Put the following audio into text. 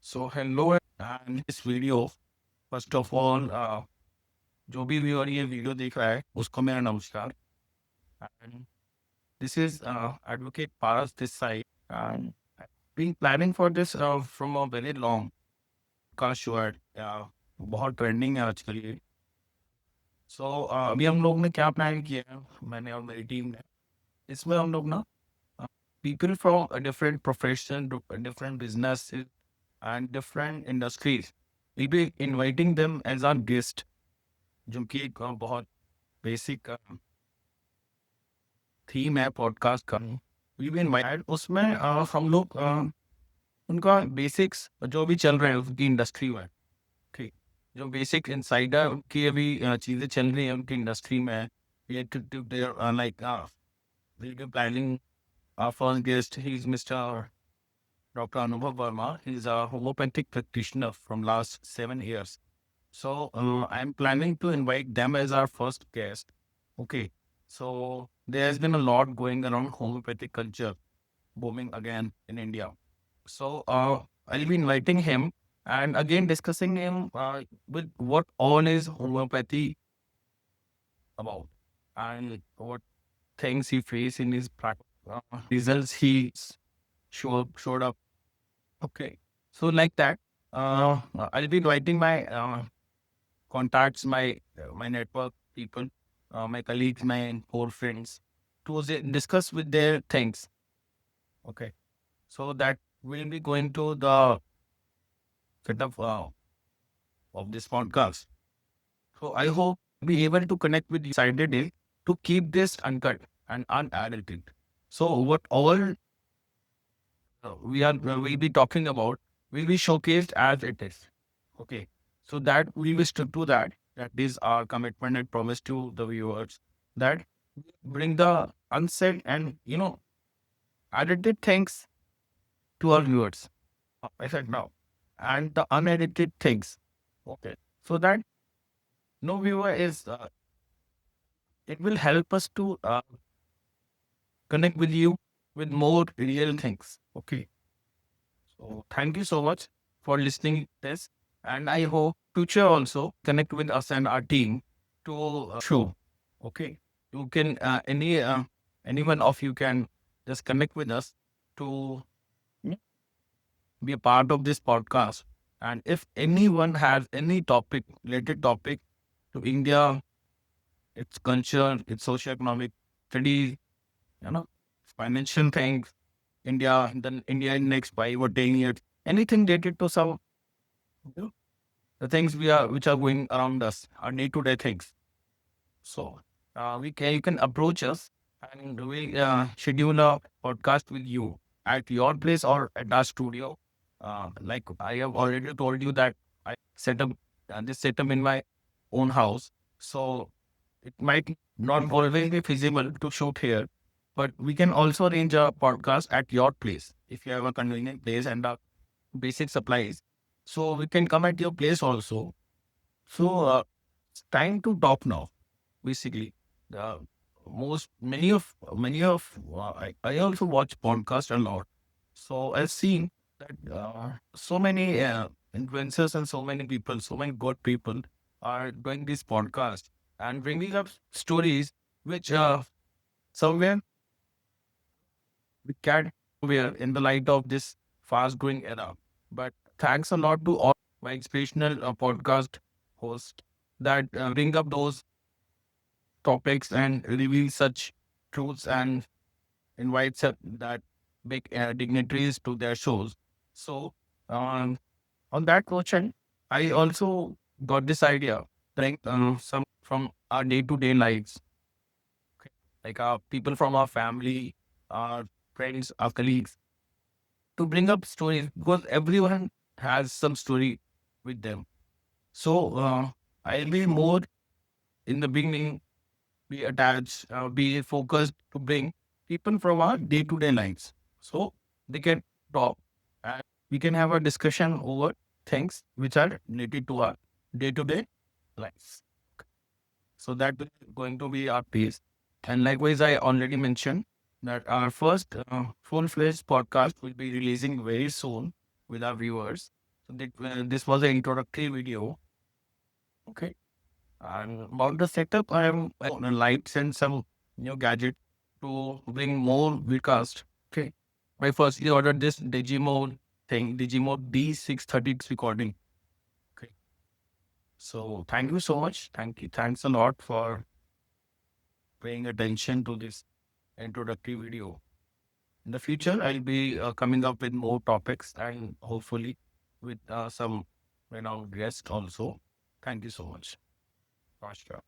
So hello and this video, first of all, जो भी viewer ये वीडियो देख रहा है उसको मेरा नमस्कार and this is advocate Paras this side and I've been planning for this from a very long का शो है बहुत ट्रेंडिंग है आजकल ये सो अभी हम लोग ने क्या प्लान किया है मैंने और मेरी टीम ने इसमें हम लोग ना people from a different profession, different businesses, and different industries. We'll be inviting them as our guest, जो कि एक बहुत बेसिक थीम है पॉडकास्ट का. We'll be invited. उसमें हम लोग उनका बेसिक्स जो भी चल रहे हैं उनकी इंडस्ट्री में, ठीक, जो बेसिक इनसाइडर उनकी अभी चीज़ें चल रही हैं उनकी इंडस्ट्री में, like we'll be planning our first guest. He's Mr. Dr. Anubhav Verma. He's a homeopathic practitioner from last 7 years. So I'm planning to invite them as our first guest. Okay. So there has been a lot going around homeopathic culture booming again in India. So I'll be inviting him and again discussing him with what all is homeopathy about and what things he faced in his practice, results he showed up. Okay. So like that, I'll be inviting my contacts, my network people, my colleagues, my core friends to discuss with their things. Okay. So that will be going to the setup of this podcast. So I hope be able to connect with you decided it to keep this uncut and unedited. So what all we'll be talking about will be showcased as it is. Okay. So that we will stick to that. That is our commitment and promise to the viewers that bring the unsaid and edited things to our viewers. I said now. And the unedited things. Okay. So that no viewer is it will help us to connect with you with more real things. Okay. So thank you so much for listening this. And I hope future also connect with us and our team to show. Okay. You can anyone of you can just connect with us to be a part of this podcast. And if anyone has any topic related topic to India, its culture, its socio-economic studies, you know, financial things, India, then India in next 5 or 10 years, anything related to some you know, the things which are going around us, our day-to-day things. So you can approach us and we schedule a podcast with you at your place or at our studio. Like I have already told you that I set up this setup in my own house, so it might not always be feasible to shoot here, but we can also arrange a podcast at your place if you have a convenient place and basic supplies. So we can come at your place also. So it's time to talk now. Basically, the I also watch podcast a lot. So I've seen that so many influencers and so many people, so many good people are doing this podcast and bringing up stories which somewhere we can somewhere in the light of this fast growing era. But thanks a lot to all my inspirational podcast hosts that bring up those topics and reveal such truths and invite that big dignitaries to their shows. So, um, on that question, I also got this idea, like some from our day-to-day lives, okay, like people from our family, our friends, our colleagues, to bring up stories because everyone has some story with them. So, I'll be more in the beginning, be attached, be focused to bring people from our day-to-day lives. So they can talk and we can have a discussion over things which are related to our day-to-day lives. So that is going to be our piece. And likewise, I already mentioned that our first full-fledged podcast will be releasing very soon with our viewers. This was an introductory video. Okay. And about the setup, I am lights and some new gadget to bring more vidcast. Okay. I firstly ordered this Digimode thing, Digimode D630 recording. Okay. So thank you so much. Thank you. Thanks a lot for paying attention to this introductory video. In the future, I'll be coming up with more topics and hopefully with some renowned guests also. Thank you so much. Pasha.